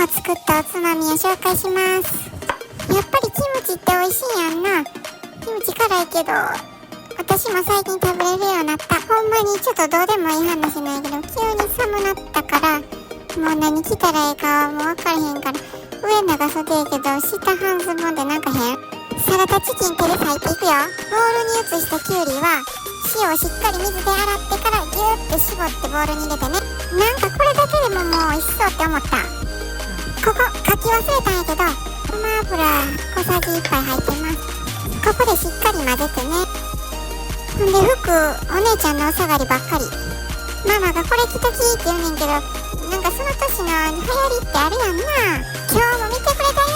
日作ったおつまみを紹介します。やっぱりキムチって美味しいやんな。キムチ辛いけど私も最近食べれるようになった。ほんまにちょっとどうでもいい話ないけど、急に寒なったからもう何着たらいいかもう分からへんから、上長袖やけど下半ズボンでなんか変。サラダチキン手で裂いていくよ。ボウルに移したきゅうりは塩をしっかり水で洗ってからギューって絞ってボウルに入れてね。なんかこれだけでももう美味しそうって思った。ここ書き忘れたんやけど、ごま油小さじ1杯入ってます。ここでしっかり混ぜてね。ほんで服お姉ちゃんのお下がりばっかり。ママがこれ着ときって言うねんけど、なんかその年の流行りってあるやんな。今日も見てくれたよ